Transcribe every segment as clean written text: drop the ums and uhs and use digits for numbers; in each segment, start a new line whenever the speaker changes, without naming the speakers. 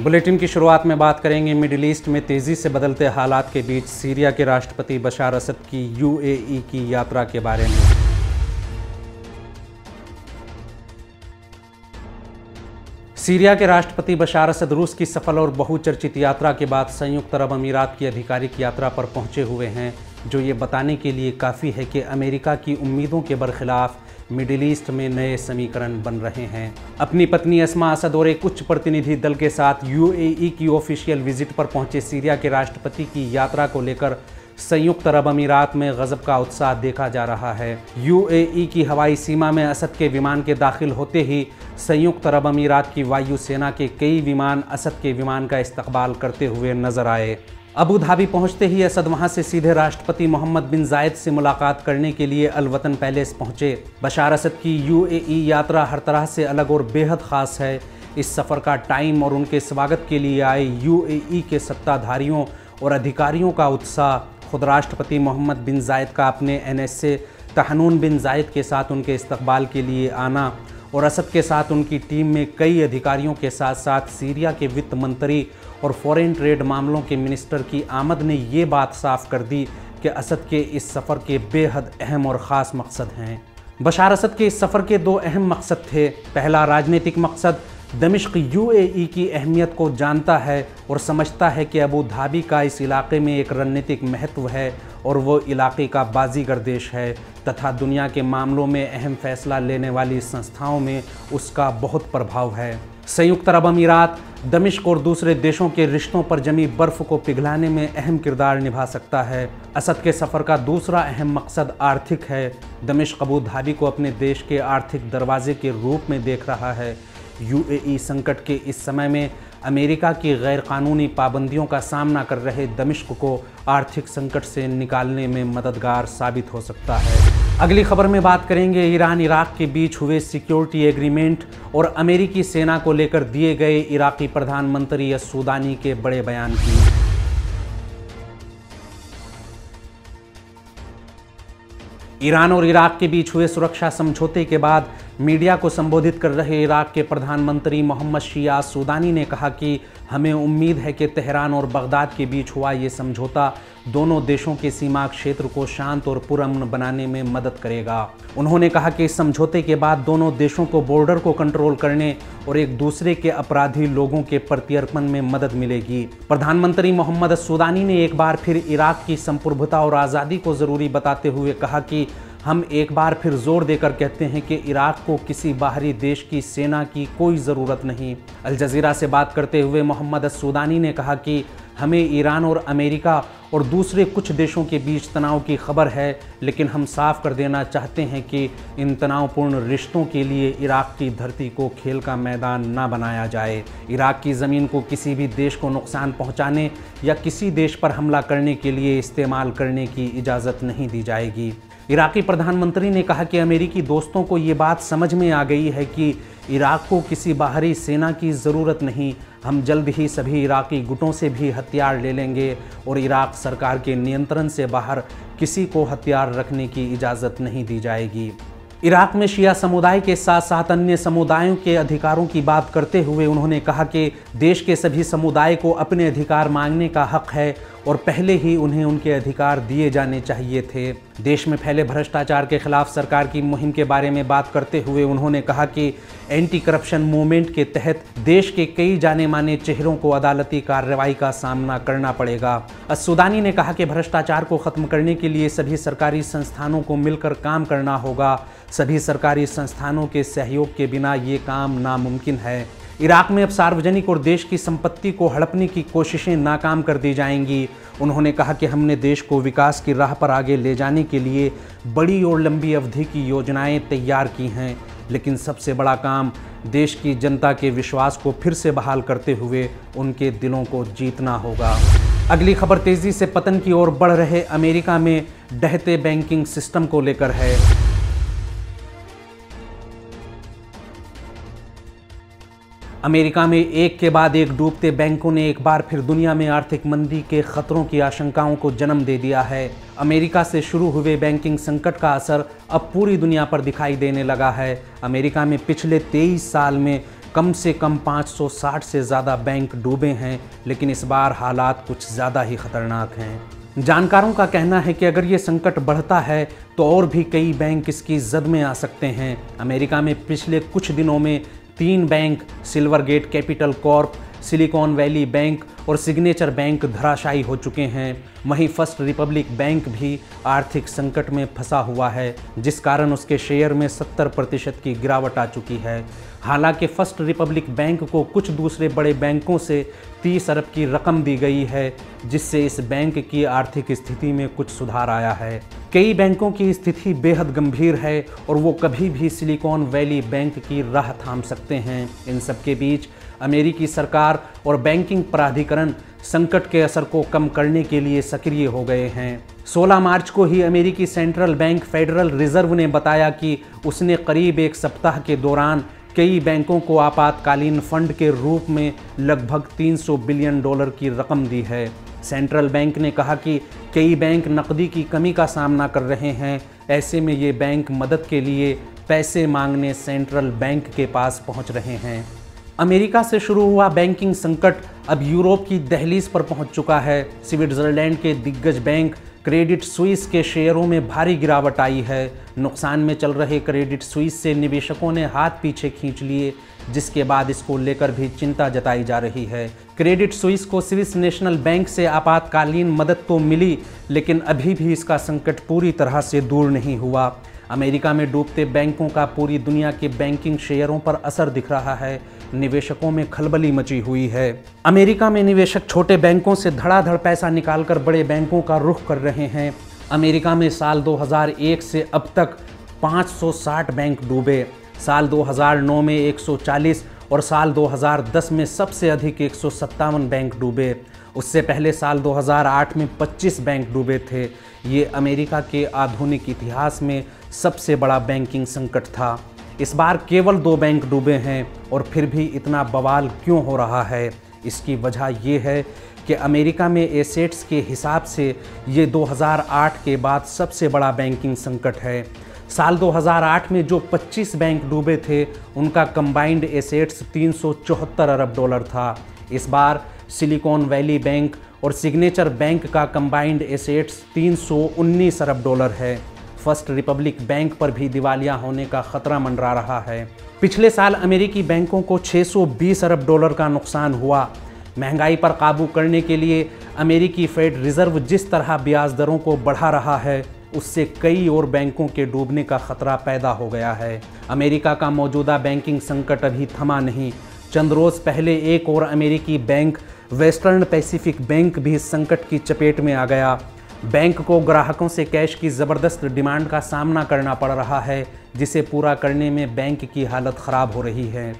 Bulletin की शुरुआत में बात करेंगे मिडिल ईस्ट में तेज़ी से बदलते हालात के बीच सीरिया के राष्ट्रपति बशार असद की यूएई की यात्रा के बारे में। सीरिया के राष्ट्रपति बशार असद रूस की सफल और बहुचर्चित यात्रा के बाद संयुक्त अरब अमीरात की आधिकारिक यात्रा पर पहुंचे हुए हैं, जो ये बताने के लिए काफ़ी है कि अमेरिका की उम्मीदों के बरखिलाफ मिडिल ईस्ट में नए समीकरण बन रहे हैं। अपनी पत्नी अस्मा असद और एक उच्च प्रतिनिधि दल के साथ यूएई की ऑफिशियल विजिट पर पहुंचे सीरिया के राष्ट्रपति की यात्रा को लेकर संयुक्त अरब अमीरात में गजब का उत्साह देखा जा रहा है। यूएई की हवाई सीमा में असद के विमान के दाखिल होते ही संयुक्त अरब अमीरात की वायु सेना के कई विमान असद के विमान का इस्तकबाल करते हुए नजर आए। अबू धाबी पहुंचते ही असद वहां से सीधे राष्ट्रपति मोहम्मद बिन जायद से मुलाकात करने के लिए अल वतन पैलेस पहुंचे। बशार असद की यूएई यात्रा हर तरह से अलग और बेहद ख़ास है। इस सफ़र का टाइम और उनके स्वागत के लिए आए यूएई के सत्ताधारियों और अधिकारियों का उत्साह, खुद राष्ट्रपति मोहम्मद बिन जायद का अपने NSA तहनून बिन जायद के साथ उनके इस्तकबाल के लिए आना और असद के साथ उनकी टीम में कई अधिकारियों के साथ साथ सीरिया के वित्त मंत्री और फॉरेन ट्रेड मामलों के मिनिस्टर की आमद ने ये बात साफ कर दी कि असद के इस सफ़र के बेहद अहम और ख़ास मकसद हैं। बशार असद के इस सफ़र के दो अहम मकसद थे। पहला राजनीतिक मकसद, दमिश्क यूएई की अहमियत को जानता है और समझता है कि अबू धाबी का इस इलाके में एक रणनीतिक महत्व है और वो इलाके का बाजीगर देश है तथा दुनिया के मामलों में अहम फैसला लेने वाली संस्थाओं में उसका बहुत प्रभाव है। संयुक्त अरब अमीरात दमिश्क और दूसरे देशों के रिश्तों पर जमी बर्फ़ को पिघलाने में अहम किरदार निभा सकता है। असद के सफ़र का दूसरा अहम मकसद आर्थिक है। दमिश्क अबू धाबी को अपने देश के आर्थिक दरवाजे के रूप में देख रहा है। यूएई संकट के इस समय में अमेरिका की गैरकानूनी पाबंदियों का सामना कर रहे दमिश्क को आर्थिक संकट से निकालने में मददगार साबित हो सकता है। अगली खबर में बात करेंगे ईरान इराक के बीच हुए सिक्योरिटी एग्रीमेंट और अमेरिकी सेना को लेकर दिए गए इराकी प्रधानमंत्री अस्सूदानी के बड़े बयान की। ईरान और इराक के बीच हुए सुरक्षा समझौते के बाद मीडिया को संबोधित कर रहे इराक के प्रधानमंत्री मोहम्मद शिया सूदानी ने कहा कि हमें उम्मीद है कि तेहरान और बगदाद के बीच हुआ ये समझौता दोनों देशों के सीमा क्षेत्र को शांत और पुरअमन बनाने में मदद करेगा। उन्होंने कहा कि इस समझौते के बाद दोनों देशों को बॉर्डर को कंट्रोल करने और एक दूसरे के अपराधी लोगों के प्रत्यर्पण में मदद मिलेगी। प्रधानमंत्री मोहम्मद सूदानी ने एक बार फिर इराक की संप्रभुता और आज़ादी को ज़रूरी बताते हुए कहा कि हम एक बार फिर जोर देकर कहते हैं कि इराक को किसी बाहरी देश की सेना की कोई ज़रूरत नहीं। अल जज़ीरा से बात करते हुए मोहम्मद सूदानी ने कहा कि हमें ईरान और अमेरिका और दूसरे कुछ देशों के बीच तनाव की खबर है, लेकिन हम साफ कर देना चाहते हैं कि इन तनावपूर्ण रिश्तों के लिए इराक की धरती को खेल का मैदान ना बनाया जाए। इराक की ज़मीन को किसी भी देश को नुकसान पहुंचाने या किसी देश पर हमला करने के लिए इस्तेमाल करने की इजाज़त नहीं दी जाएगी। इराकी प्रधानमंत्री ने कहा कि अमेरिकी दोस्तों को ये बात समझ में आ गई है कि इराक को किसी बाहरी सेना की ज़रूरत नहीं। हम जल्द ही सभी इराकी गुटों से भी हथियार ले लेंगे और इराक सरकार के नियंत्रण से बाहर किसी को हथियार रखने की इजाज़त नहीं दी जाएगी। इराक में शिया समुदाय के साथ साथ अन्य समुदायों के अधिकारों की बात करते हुए उन्होंने कहा कि देश के सभी समुदाय को अपने अधिकार मांगने का हक है और पहले ही उन्हें उनके अधिकार दिए जाने चाहिए थे। देश में फैले भ्रष्टाचार के खिलाफ सरकार की मुहिम के बारे में बात करते हुए उन्होंने कहा कि एंटी करप्शन मूवमेंट के तहत देश के कई जाने माने चेहरों को अदालती कार्रवाई का सामना करना पड़ेगा। अस्सूदानी ने कहा कि भ्रष्टाचार को ख़त्म करने के लिए सभी सरकारी संस्थानों को मिलकर काम करना होगा। सभी सरकारी संस्थानों के सहयोग के बिना ये काम नामुमकिन है। इराक में अब सार्वजनिक और देश की संपत्ति को हड़पने की कोशिशें नाकाम कर दी जाएंगी। उन्होंने कहा कि हमने देश को विकास की राह पर आगे ले जाने के लिए बड़ी और लंबी अवधि की योजनाएं तैयार की हैं, लेकिन सबसे बड़ा काम देश की जनता के विश्वास को फिर से बहाल करते हुए उनके दिलों को जीतना होगा। अगली खबर तेज़ी से पतन की ओर बढ़ रहे अमेरिका में ढहते बैंकिंग सिस्टम को लेकर है। अमेरिका में एक के बाद एक डूबते बैंकों ने एक बार फिर दुनिया में आर्थिक मंदी के खतरों की आशंकाओं को जन्म दे दिया है। अमेरिका से शुरू हुए बैंकिंग संकट का असर अब पूरी दुनिया पर दिखाई देने लगा है। अमेरिका में पिछले 23 साल में कम से कम 560 से ज़्यादा बैंक डूबे हैं, लेकिन इस बार हालात कुछ ज़्यादा ही खतरनाक हैं। जानकारों का कहना है कि अगर ये संकट बढ़ता है तो और भी कई बैंक इसकी जद में आ सकते हैं। अमेरिका में पिछले कुछ दिनों में 3 bank, Silvergate capital Corp, silicon valley bank और सिग्नेचर बैंक धराशायी हो चुके हैं। वहीं फर्स्ट रिपब्लिक बैंक भी आर्थिक संकट में फंसा हुआ है, जिस कारण उसके शेयर में 70% की गिरावट आ चुकी है। हालांकि फर्स्ट रिपब्लिक बैंक को कुछ दूसरे बड़े बैंकों से 30 अरब की रकम दी गई है, जिससे इस बैंक की आर्थिक स्थिति में कुछ सुधार आया है। कई बैंकों की स्थिति बेहद गंभीर है और वो कभी भी सिलिकॉन वैली बैंक की राह थाम सकते हैं। इन सबके बीच अमेरिकी सरकार और बैंकिंग प्राधिकरण संकट के असर को कम करने के लिए सक्रिय हो गए हैं। 16 मार्च को ही अमेरिकी सेंट्रल बैंक फेडरल रिजर्व ने बताया कि उसने करीब 1 सप्ताह के दौरान कई बैंकों को आपातकालीन फंड के रूप में लगभग $300 बिलियन की रकम दी है। सेंट्रल बैंक ने कहा कि कई बैंक नकदी की कमी का सामना कर रहे हैं। ऐसे में ये बैंक मदद के लिए पैसे मांगने सेंट्रल बैंक के पास पहुंच रहे हैं। अमेरिका से शुरू हुआ बैंकिंग संकट अब यूरोप की दहलीज पर पहुंच चुका है। स्विट्जरलैंड के दिग्गज बैंक क्रेडिट स्विस के शेयरों में भारी गिरावट आई है। नुकसान में चल रहे क्रेडिट स्विस से निवेशकों ने हाथ पीछे खींच लिए, जिसके बाद इसको लेकर भी चिंता जताई जा रही है। क्रेडिट स्विस को स्विस नेशनल बैंक से आपातकालीन मदद तो मिली, लेकिन अभी भी इसका संकट पूरी तरह से दूर नहीं हुआ। अमेरिका में डूबते बैंकों का पूरी दुनिया के बैंकिंग शेयरों पर असर दिख रहा है। निवेशकों में खलबली मची हुई है। अमेरिका में निवेशक छोटे बैंकों से धड़ाधड़ पैसा निकालकर बड़े बैंकों का रुख कर रहे हैं। अमेरिका में साल 2001 से अब तक 560 बैंक डूबे। साल 2009 में 140 और साल 2010 में सबसे अधिक 157 बैंक डूबे। उससे पहले साल 2008 में 25 बैंक डूबे थे। ये अमेरिका के आधुनिक इतिहास में सबसे बड़ा बैंकिंग संकट था। इस बार केवल 2 बैंक डूबे हैं और फिर भी इतना बवाल क्यों हो रहा है? इसकी वजह ये है कि अमेरिका में एसेट्स के हिसाब से ये 2008 के बाद सबसे बड़ा बैंकिंग संकट है। साल 2008 में जो 25 बैंक डूबे थे, उनका कंबाइंड एसेट्स $374 अरब था। इस बार सिलिकॉन वैली बैंक और सिग्नेचर बैंक का कंबाइंड एसेट्स $319 अरब है। फर्स्ट रिपब्लिक बैंक पर भी दिवालिया होने का खतरा मंडरा रहा है। पिछले साल अमेरिकी बैंकों को $620 अरब का नुकसान हुआ। महंगाई पर काबू करने के लिए अमेरिकी फेड रिजर्व जिस तरह ब्याज दरों को बढ़ा रहा है, उससे कई और बैंकों के डूबने का खतरा पैदा हो गया है। अमेरिका का मौजूदा बैंकिंग संकट अभी थमा नहीं। चंद रोज पहले एक और अमेरिकी बैंक वेस्टर्न पैसिफिक बैंक भी इस संकट की चपेट में आ गया। बैंक को ग्राहकों से कैश की ज़बरदस्त डिमांड का सामना करना पड़ रहा है, जिसे पूरा करने में बैंक की हालत ख़राब हो रही है।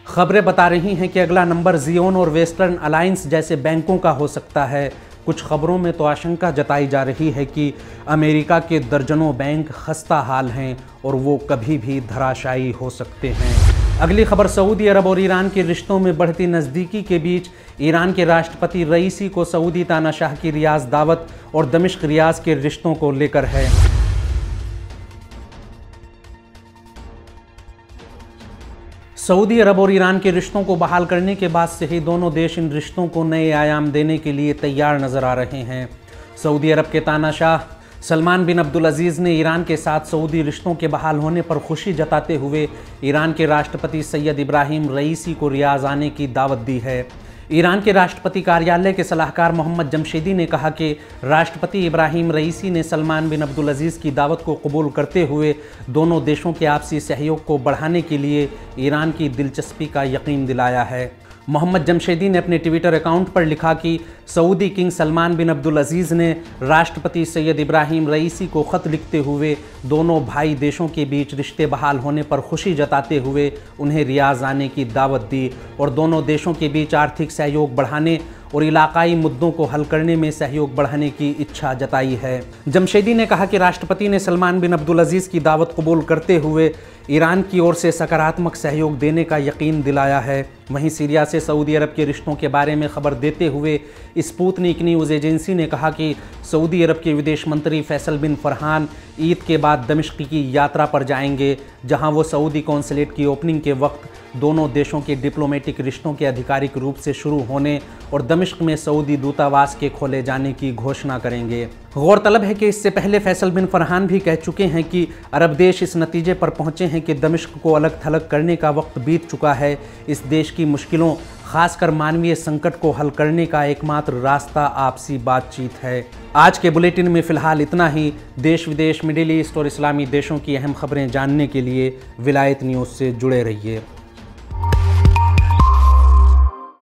खबरें बता रही हैं कि अगला नंबर ज़ियोन और वेस्टर्न अलायंस जैसे बैंकों का हो सकता है। कुछ खबरों में तो आशंका जताई जा रही है कि अमेरिका के दर्जनों बैंक खस्ता हाल हैं और वो कभी भी धराशायी हो सकते हैं। अगली खबर सऊदी अरब और ईरान के रिश्तों में बढ़ती नज़दीकी के बीच ईरान के राष्ट्रपति रईसी को सऊदी तानाशाह की रियाज दावत और दमिश्क रियाज के रिश्तों को लेकर है। सऊदी अरब और ईरान के रिश्तों को बहाल करने के बाद से ही दोनों देश इन रिश्तों को नए आयाम देने के लिए तैयार नजर आ रहे हैं। सऊदी अरब के तानाशाह सलमान बिन अब्दुल अजीज़ ने ईरान के साथ सऊदी रिश्तों के बहाल होने पर खुशी जताते हुए ईरान के राष्ट्रपति सैयद इब्राहिम रईसी को रियाज आने की दावत दी है। ईरान के राष्ट्रपति कार्यालय के सलाहकार मोहम्मद जमशेदी ने कहा कि राष्ट्रपति इब्राहिम रईसी ने सलमान बिन अब्दुल अजीज़ की दावत को कबूल करते हुए दोनों देशों के आपसी सहयोग को बढ़ाने के लिए ईरान की दिलचस्पी का यकीन दिलाया है। मोहम्मद जमशेदी ने अपने ट्विटर अकाउंट पर लिखा कि सऊदी किंग सलमान बिन अब्दुल अजीज़ ने राष्ट्रपति सैयद इब्राहिम रईसी को ख़त लिखते हुए दोनों भाई देशों के बीच रिश्ते बहाल होने पर खुशी जताते हुए उन्हें रियाज आने की दावत दी और दोनों देशों के बीच आर्थिक सहयोग बढ़ाने और इलाकाई मुद्दों को हल करने में सहयोग बढ़ाने की इच्छा जताई है। जमशेदी ने कहा कि राष्ट्रपति ने सलमान बिन अब्दुल अजीज़ की दावत कबूल करते हुए ईरान की ओर से सकारात्मक सहयोग देने का यकीन दिलाया है। वहीं सीरिया से सऊदी अरब के रिश्तों के बारे में खबर देते हुए स्पुतनिक न्यूज़ एजेंसी ने कहा कि सऊदी अरब के विदेश मंत्री फैसल बिन फरहान ईद के बाद दमिश्क की यात्रा पर जाएंगे, जहां वो सऊदी कौंसलेट की ओपनिंग के वक्त दोनों देशों के डिप्लोमेटिक रिश्तों के आधिकारिक रूप से शुरू होने और दमिश्क में सऊदी दूतावास के खोले जाने की घोषणा करेंगे। गौरतलब है कि इससे पहले फैसल बिन फरहान भी कह चुके हैं कि अरब देश इस नतीजे पर पहुंचे हैं कि दमिश्क को अलग थलग करने का वक्त बीत चुका है। इस देश की मुश्किलों, खासकर मानवीय संकट को हल करने का एकमात्र रास्ता आपसी बातचीत है। आज के बुलेटिन में फिलहाल इतना ही। देश विदेश, मिडिल ईस्ट और इस्लामी देशों की अहम खबरें जानने के लिए विलायत न्यूज़ से जुड़े रहिए।